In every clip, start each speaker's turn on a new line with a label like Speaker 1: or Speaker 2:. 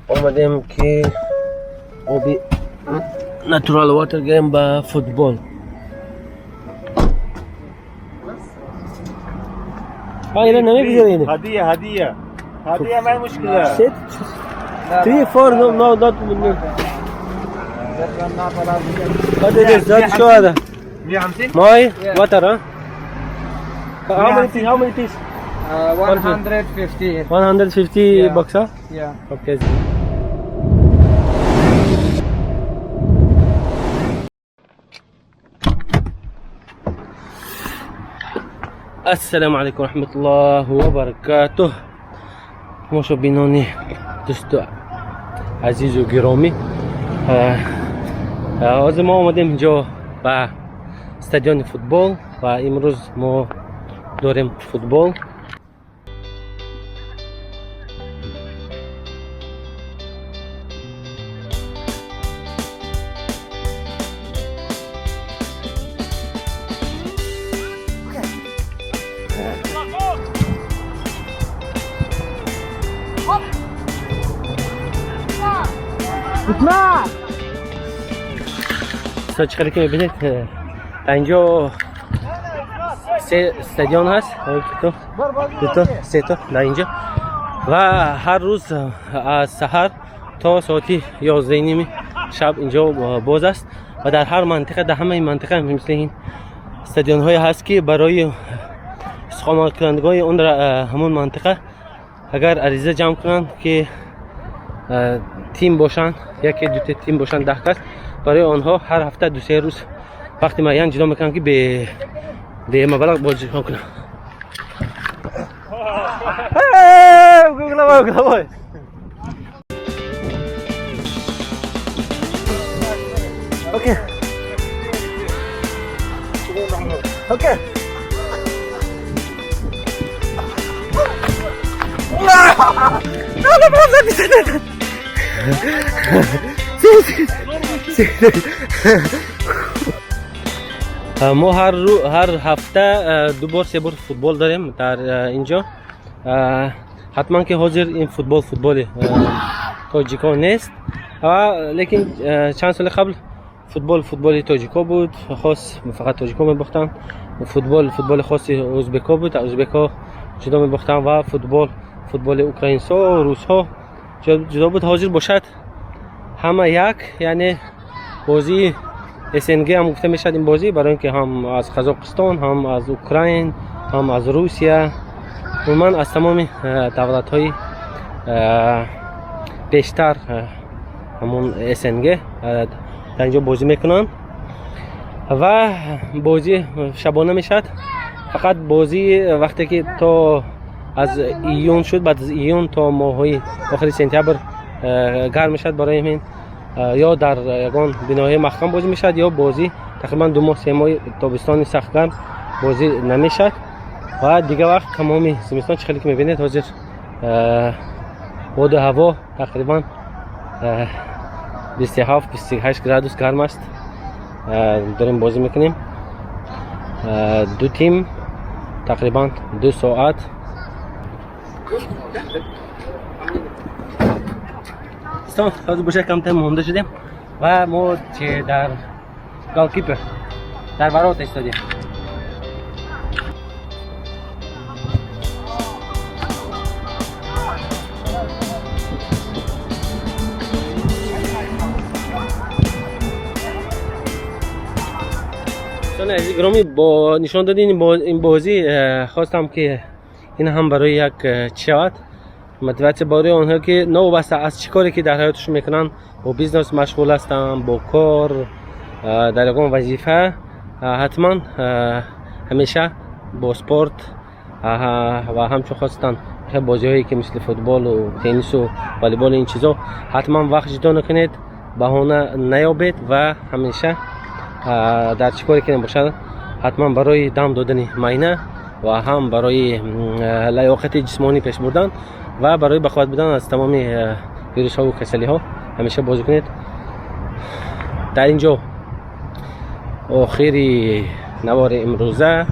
Speaker 1: اومدیم که آبی ناتورال واتر گیم با فوتبال. اینا نمیگذارین.
Speaker 2: هدیه ما مشکله.
Speaker 1: 3 4 no not what it is that show هذا ماي water how many piece 150 bucks huh?
Speaker 3: Yeah.
Speaker 1: Okay. السلام عليكم ورحمة الله وبركاته. مشاهدینانی دوست عزیز و گرامی، از ما آمدیم اینجا به استادیوم فوتبال و امروز ما داریم فوتبال. چقدر که میبینید اینجا 3 استادیوم هست، سه تا در اینجا و هر روز از سحر تا ساعت 11 شب اینجا باز است و در هر منطقه، در همه منطقه مثل این استادیوم های هست که برای استقامت کنندگان اون در همون منطقه اگر عریضه جمع کنند که تیم باشن، یکی دو تیم باشن 10 کس، برای آنها هر هفته 2-3 روز وقتی معین جدا میکنن که به مبلغ بازی کنن. اوکی اوکی ما هر هفته 2 بار 3 بار فوتبال داریم در اینجا. حتما که حاضر این فوتبال تاجیکا نیست، لیکن چند سال قبل فوتبال تاجیکا بود، خاص فقط تاجیکا می‌باختن. فوتبال خاص ازبکا بود، ازبکا جدا می‌باختن و فوتبال اوکراینسا و روس‌ها جدا بود. حاضر باشد همه یک، یعنی بازی SNG هم گفته میشد این بازی، برای اینکه هم از قزاقستان، هم از اوکراین، هم از روسیه، من از تمام دولت های بیشتر همون SNG در اینجا بازی میکنن و بازی شبانه میشد. فقط بازی وقتی که تا از ایون شد، بعد از ایون تا ماهای آخر سپتامبر گرم میشد، برای همین یا در یگان بناهای مخکم بازی میشد یا بازی تقریبا 2 ماه 3 ماه تابستان سخت گرم بازی نمیشد و دیگه وقت تمامی زمستان چقدر که میبینید حاضر باد هوا تقریبا 27-28 گرادوس گرم است. داریم بازی میکنیم 2 تیم تقریبا 2 ساعت. از بشه کم تایم مونده شدیم و ما چه در گالکیپر در برات ایستادیم. دوستان عزیز گرامی، با نشان دادین این بازی خواستم که این هم برای یک چیات متوجه برای آنها که نوبسته از چی کاری که در حیاتشون میکنن، با بیزنس مشغول هستن، با کار در یگان وظیفه، حتما همیشه با سپورت و همچون خواستن بازی هایی که مثل فوتبال و تنیس و والیبال این چیزا حتما وقت جدا نکنید، بهانه نیابید و همیشه در چی کاری که باشد حتما برای دم دادن معاینه و هم برای لیاقت جسمانی پیش بردن و برای بخواد بودن از تمام ویروس ها و کسلی ها همیشه بازی کنید. در اینجا آخری نوار امروزه،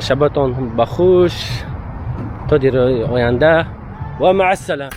Speaker 1: شبتان بخوش تا دیر آینده و مع السلامه.